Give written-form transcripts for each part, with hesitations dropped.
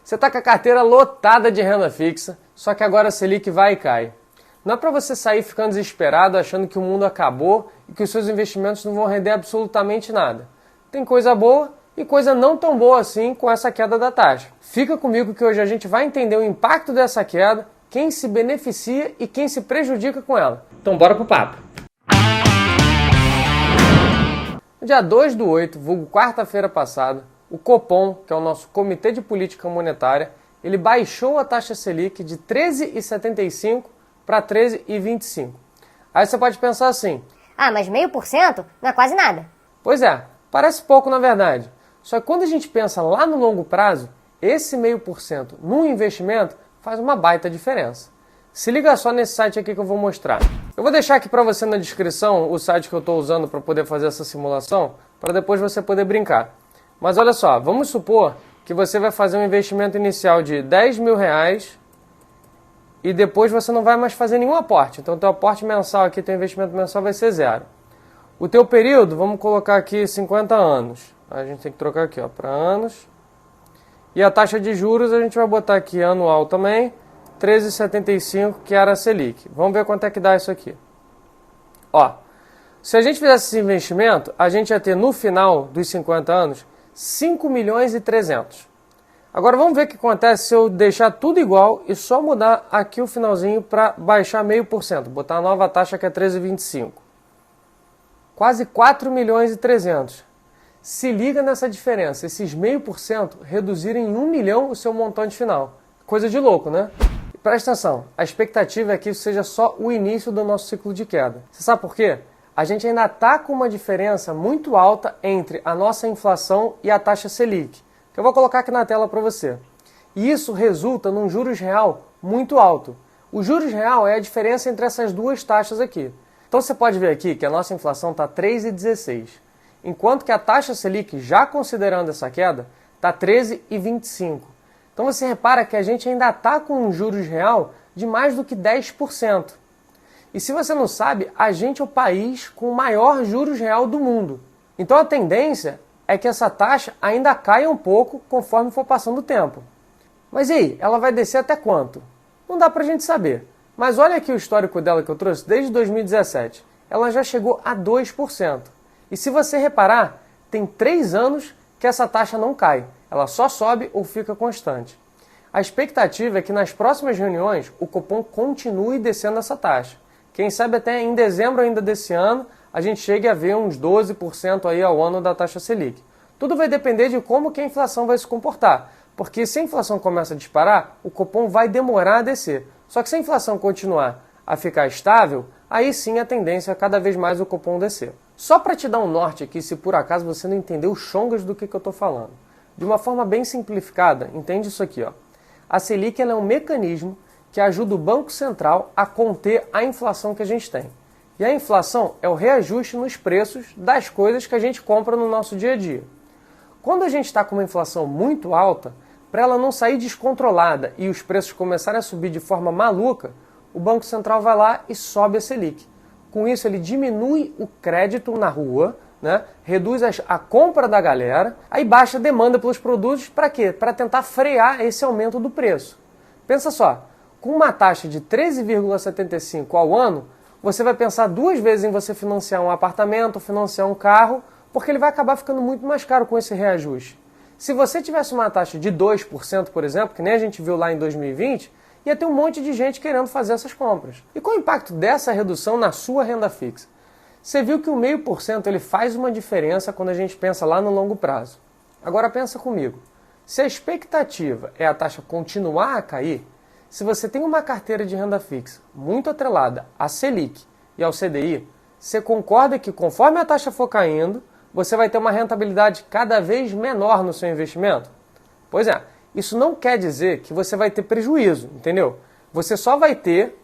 Você está com a carteira lotada de renda fixa, só que agora a Selic vai e cai. Não é para você sair ficando desesperado achando que o mundo acabou e que os seus investimentos não vão render absolutamente nada. Tem coisa boa e coisa não tão boa assim com essa queda da taxa. Fica comigo que hoje a gente vai entender o impacto dessa queda, quem se beneficia e quem se prejudica com ela. Então bora pro papo! No dia 2/8, vulgo quarta-feira passada, o Copom, que é o nosso Comitê de Política Monetária, ele baixou a taxa Selic de 13,75 para 13,25. Aí você pode pensar assim: ah, mas 0,5% não é quase nada. Pois é, parece pouco na verdade. Só que quando a gente pensa lá no longo prazo, esse 0,5% num investimento faz uma baita diferença. Se liga só nesse site aqui que eu vou mostrar. Eu vou deixar aqui para você na descrição o site que eu estou usando para poder fazer essa simulação, para depois você poder brincar. Mas olha só, vamos supor que você vai fazer um investimento inicial de R$10.000 e depois você não vai mais fazer nenhum aporte. Então, teu aporte mensal aqui, teu investimento mensal vai ser 0. O teu período, vamos colocar aqui 50 anos. A gente tem que trocar aqui para anos. E a taxa de juros a gente vai botar aqui anual também, 13,75, que era a Selic. Vamos ver quanto é que dá isso aqui. Ó, se a gente fizesse esse investimento, a gente ia ter no final dos 50 anos 5.300.000. Agora vamos ver o que acontece se eu deixar tudo igual e só mudar aqui o finalzinho para baixar 0,5%, botar a nova taxa que é 13,25. Quase 4.300.000. Se liga nessa diferença, esses 0,5% reduzirem em 1 milhão o seu montante final. Coisa de louco, né? E presta atenção, a expectativa é que isso seja só o início do nosso ciclo de queda. Você sabe por quê? A gente ainda está com uma diferença muito alta entre a nossa inflação e a taxa Selic, que eu vou colocar aqui na tela para você. E isso resulta num juros real muito alto. O juros real é a diferença entre essas duas taxas aqui. Então você pode ver aqui que a nossa inflação está 3,16, enquanto que a taxa Selic, já considerando essa queda, está 13,25. Então você repara que a gente ainda está com um juros real de mais do que 10%. E se você não sabe, a gente é o país com o maior juros real do mundo. Então a tendência é que essa taxa ainda caia um pouco conforme for passando o tempo. Mas e aí, ela vai descer até quanto? Não dá pra gente saber. Mas olha aqui o histórico dela que eu trouxe desde 2017. Ela já chegou a 2%. E se você reparar, tem 3 anos que essa taxa não cai. Ela só sobe ou fica constante. A expectativa é que nas próximas reuniões o Copom continue descendo essa taxa. Quem sabe até em dezembro ainda desse ano a gente chegue a ver uns 12% aí ao ano da taxa Selic. Tudo vai depender de como que a inflação vai se comportar, porque se a inflação começa a disparar, o Copom vai demorar a descer. Só que se a inflação continuar a ficar estável, aí sim a tendência é cada vez mais o Copom descer. Só para te dar um norte aqui, se por acaso você não entendeu os chongas do que eu estou falando. De uma forma bem simplificada, entende isso aqui, ó. A Selic ela é um mecanismo que ajuda o Banco Central a conter a inflação que a gente tem. E a inflação é o reajuste nos preços das coisas que a gente compra no nosso dia a dia. Quando a gente está com uma inflação muito alta, para ela não sair descontrolada e os preços começarem a subir de forma maluca, o Banco Central vai lá e sobe a Selic. Com isso ele diminui o crédito na rua, né? Reduz a compra da galera, aí baixa a demanda pelos produtos para quê? Para tentar frear esse aumento do preço. Pensa só, com uma taxa de 13,75 ao ano, você vai pensar 2 vezes em você financiar um apartamento, financiar um carro, porque ele vai acabar ficando muito mais caro com esse reajuste. Se você tivesse uma taxa de 2%, por exemplo, que nem a gente viu lá em 2020, ia ter um monte de gente querendo fazer essas compras. E qual é o impacto dessa redução na sua renda fixa? Você viu que o 0,5% ele faz uma diferença quando a gente pensa lá no longo prazo. Agora pensa comigo, se a expectativa é a taxa continuar a cair, se você tem uma carteira de renda fixa muito atrelada à Selic e ao CDI, você concorda que conforme a taxa for caindo, você vai ter uma rentabilidade cada vez menor no seu investimento? Pois é, isso não quer dizer que você vai ter prejuízo, entendeu? Você só vai ter,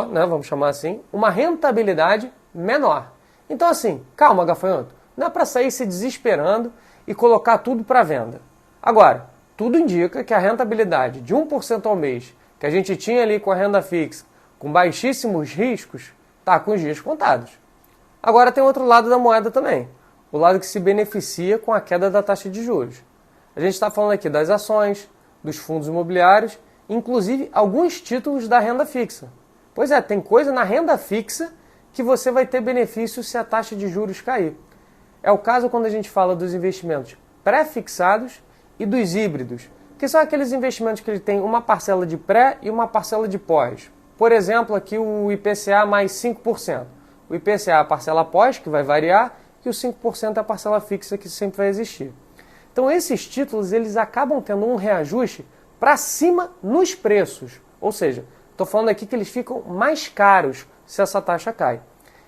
né, vamos chamar assim, uma rentabilidade menor. Então assim, calma gafanhoto, não é para sair se desesperando e colocar tudo para venda. Agora, tudo indica que a rentabilidade de 1% ao mês que a gente tinha ali com a renda fixa, com baixíssimos riscos, está com os dias contados. Agora tem outro lado da moeda também, o lado que se beneficia com a queda da taxa de juros. A gente está falando aqui das ações, dos fundos imobiliários, inclusive alguns títulos da renda fixa. Pois é, tem coisa na renda fixa que você vai ter benefício se a taxa de juros cair. É o caso quando a gente fala dos investimentos pré-fixados e dos híbridos, que são aqueles investimentos que ele tem uma parcela de pré e uma parcela de pós. Por exemplo, aqui o IPCA mais 5%. O IPCA é a parcela pós, que vai variar, e o 5% é a parcela fixa, que sempre vai existir. Então esses títulos eles acabam tendo um reajuste para cima nos preços. Ou seja, estou falando aqui que eles ficam mais caros se essa taxa cai.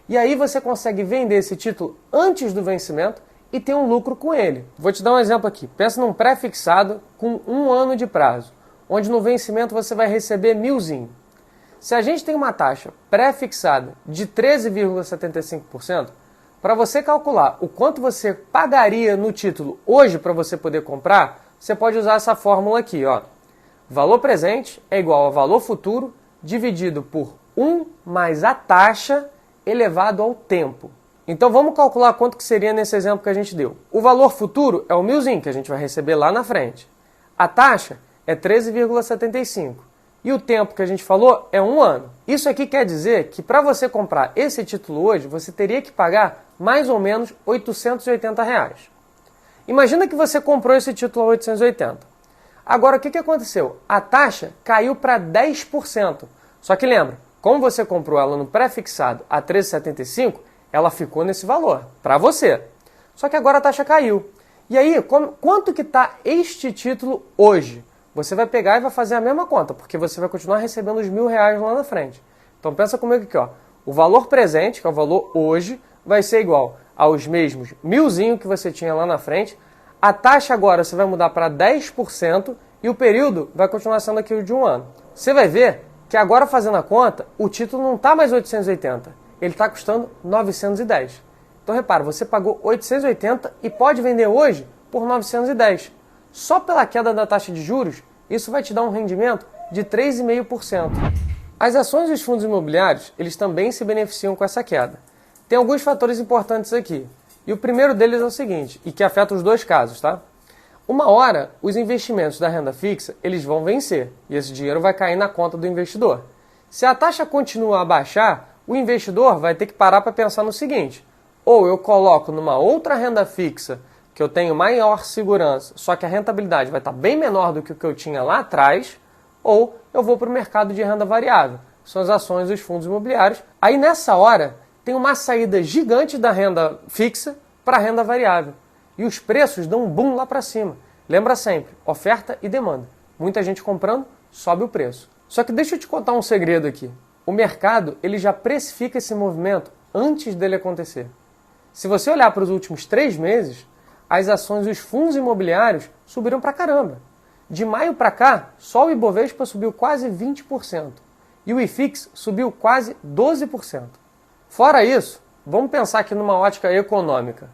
E aí você consegue vender esse título antes do vencimento e ter um lucro com ele. Vou te dar um exemplo aqui. Pensa num pré-fixado com 1 ano de prazo, onde no vencimento você vai receber 1.000. Se a gente tem uma taxa pré-fixada de 13,75%, para você calcular o quanto você pagaria no título hoje para você poder comprar, você pode usar essa fórmula aqui, ó. Valor presente é igual a valor futuro dividido por 1 mais a taxa elevado ao tempo. Então vamos calcular quanto que seria nesse exemplo que a gente deu. O valor futuro é o 1.000 que a gente vai receber lá na frente. A taxa é 13,75. E o tempo que a gente falou é 1 ano. Isso aqui quer dizer que para você comprar esse título hoje, você teria que pagar mais ou menos R$ 880. Imagina que você comprou esse título a 880. Agora, o que aconteceu? A taxa caiu para 10%. Só que lembra, como você comprou ela no pré-fixado a 13,75, ela ficou nesse valor, para você. Só que agora a taxa caiu. E aí, quanto que está este título hoje? Você vai pegar e vai fazer a mesma conta, porque você vai continuar recebendo os R$ 1.000 lá na frente. Então pensa comigo aqui, ó. O valor presente, que é o valor hoje, vai ser igual aos mesmos 1.000 que você tinha lá na frente. A taxa agora você vai mudar para 10% e o período vai continuar sendo aquilo de 1 ano. Você vai ver que agora fazendo a conta, o título não está mais 880, ele está custando 910. Então repara, você pagou 880 e pode vender hoje por 910. Só pela queda da taxa de juros, isso vai te dar um rendimento de 3,5%. As ações dos fundos imobiliários, eles também se beneficiam com essa queda. Tem alguns fatores importantes aqui. E o primeiro deles é o seguinte, e que afeta os dois casos, tá? Uma hora, os investimentos da renda fixa, eles vão vencer, e esse dinheiro vai cair na conta do investidor. Se a taxa continuar a baixar, o investidor vai ter que parar para pensar no seguinte, ou eu coloco numa outra renda fixa, que eu tenho maior segurança, só que a rentabilidade vai estar bem menor do que o que eu tinha lá atrás, ou eu vou para o mercado de renda variável, que são as ações dos fundos imobiliários. Aí nessa hora, tem uma saída gigante da renda fixa para a renda variável. E os preços dão um boom lá para cima. Lembra sempre, oferta e demanda. Muita gente comprando, sobe o preço. Só que deixa eu te contar um segredo aqui. O mercado ele já precifica esse movimento antes dele acontecer. Se você olhar para os últimos 3 meses, as ações dos fundos imobiliários subiram pra caramba. De maio para cá, só o Ibovespa subiu quase 20%. E o IFIX subiu quase 12%. Fora isso, vamos pensar aqui numa ótica econômica.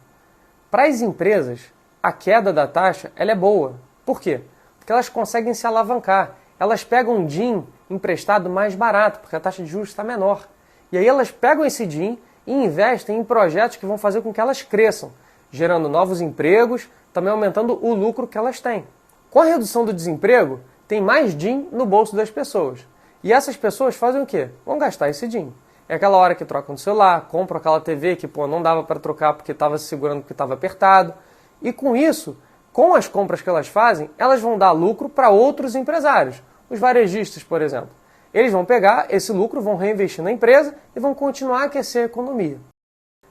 Para as empresas, a queda da taxa ela é boa. Por quê? Porque elas conseguem se alavancar. Elas pegam um DIN emprestado mais barato, porque a taxa de juros está menor. E aí elas pegam esse DIN e investem em projetos que vão fazer com que elas cresçam, gerando novos empregos, também aumentando o lucro que elas têm. Com a redução do desemprego, tem mais DIN no bolso das pessoas. E essas pessoas fazem o quê? Vão gastar esse DIN. É aquela hora que trocam no celular, compram aquela TV que não dava para trocar porque estava se segurando porque estava apertado. E com isso, com as compras que elas fazem, elas vão dar lucro para outros empresários. Os varejistas, por exemplo. Eles vão pegar esse lucro, vão reinvestir na empresa e vão continuar a aquecer a economia.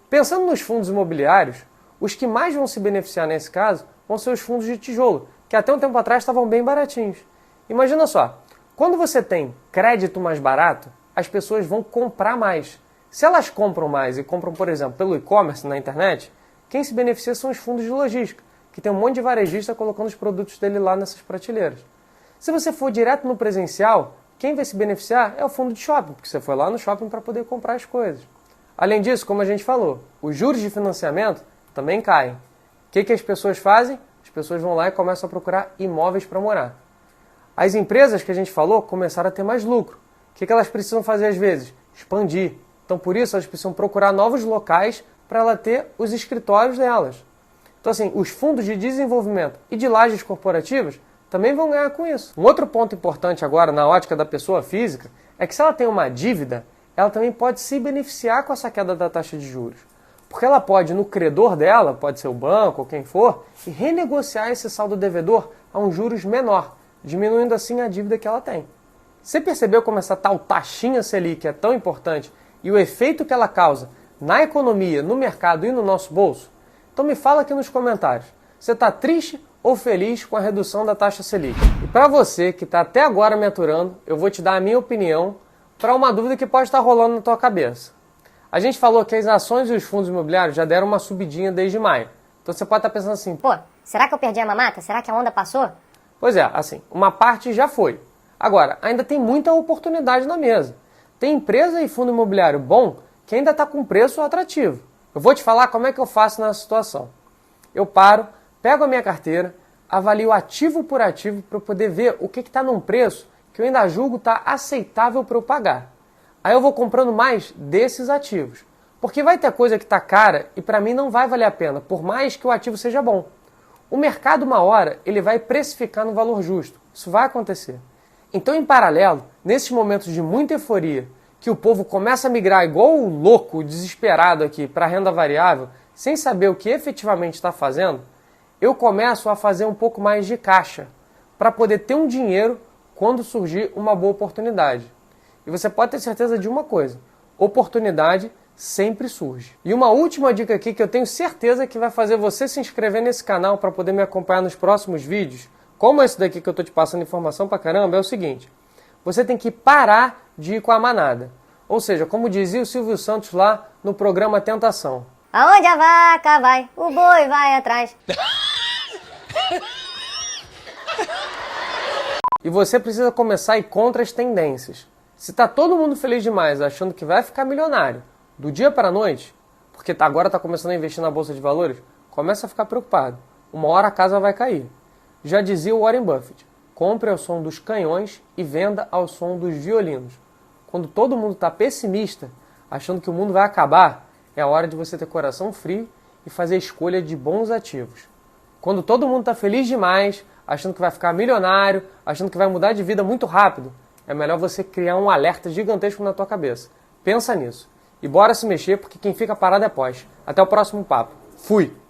Pensando nos fundos imobiliários, os que mais vão se beneficiar nesse caso vão ser os fundos de tijolo, que até um tempo atrás estavam bem baratinhos. Imagina só, quando você tem crédito mais barato, as pessoas vão comprar mais. Se elas compram mais e compram, por exemplo, pelo e-commerce na internet, quem se beneficia são os fundos de logística, que tem um monte de varejista colocando os produtos dele lá nessas prateleiras. Se você for direto no presencial, quem vai se beneficiar é o fundo de shopping, porque você foi lá no shopping para poder comprar as coisas. Além disso, como a gente falou, os juros de financiamento também caem. O que as pessoas fazem? As pessoas vão lá e começam a procurar imóveis para morar. As empresas que a gente falou começaram a ter mais lucro. O que elas precisam fazer às vezes? Expandir. Então, por isso, elas precisam procurar novos locais para ela ter os escritórios delas. Então, assim, os fundos de desenvolvimento e de lajes corporativas também vão ganhar com isso. Um outro ponto importante agora na ótica da pessoa física é que se ela tem uma dívida, ela também pode se beneficiar com essa queda da taxa de juros. Porque ela pode, no credor dela, pode ser o banco ou quem for, e renegociar esse saldo devedor a um juros menor, diminuindo assim a dívida que ela tem. Você percebeu como essa tal taxinha Selic é tão importante e o efeito que ela causa na economia, no mercado e no nosso bolso? Então me fala aqui nos comentários. Você está triste ou feliz com a redução da taxa Selic? E para você que está até agora me aturando, eu vou te dar a minha opinião para uma dúvida que pode estar rolando na tua cabeça. A gente falou que as ações e os fundos imobiliários já deram uma subidinha desde maio. Então você pode estar pensando assim, Pô, será que eu perdi a mamata? Será que a onda passou? pois é, assim, uma parte já foi. Agora, ainda tem muita oportunidade na mesa. Tem empresa e fundo imobiliário bom que ainda está com preço atrativo. Eu vou te falar como é que eu faço nessa situação. Eu paro, pego a minha carteira, avalio ativo por ativo para eu poder ver o que está num preço que eu ainda julgo está aceitável para eu pagar. Aí eu vou comprando mais desses ativos. Porque vai ter coisa que está cara e para mim não vai valer a pena, por mais que o ativo seja bom. O mercado, uma hora, ele vai precificar no valor justo. Isso vai acontecer. Então, em paralelo, nesses momentos de muita euforia, que o povo começa a migrar igual o louco, desesperado aqui, para a renda variável, sem saber o que efetivamente está fazendo, eu começo a fazer um pouco mais de caixa, para poder ter um dinheiro quando surgir uma boa oportunidade. E você pode ter certeza de uma coisa, oportunidade sempre surge. E uma última dica aqui que eu tenho certeza que vai fazer você se inscrever nesse canal para poder me acompanhar nos próximos vídeos, como esse daqui que eu estou te passando informação pra caramba, é o seguinte: você tem que parar de ir com a manada. Ou seja, como dizia o Silvio Santos lá no programa Tentação. Aonde a vaca vai, o boi vai atrás. E você precisa começar a ir contra as tendências. Se está todo mundo feliz demais achando que vai ficar milionário do dia para a noite, porque agora está começando a investir na Bolsa de Valores, começa a ficar preocupado. Uma hora a casa vai cair. Já dizia o Warren Buffett, compre ao som dos canhões e venda ao som dos violinos. Quando todo mundo está pessimista, achando que o mundo vai acabar, é a hora de você ter coração frio e fazer a escolha de bons ativos. Quando todo mundo está feliz demais, achando que vai ficar milionário, achando que vai mudar de vida muito rápido, é melhor você criar um alerta gigantesco na tua cabeça. Pensa nisso. E bora se mexer, porque quem fica parado é pós. Até o próximo papo. Fui!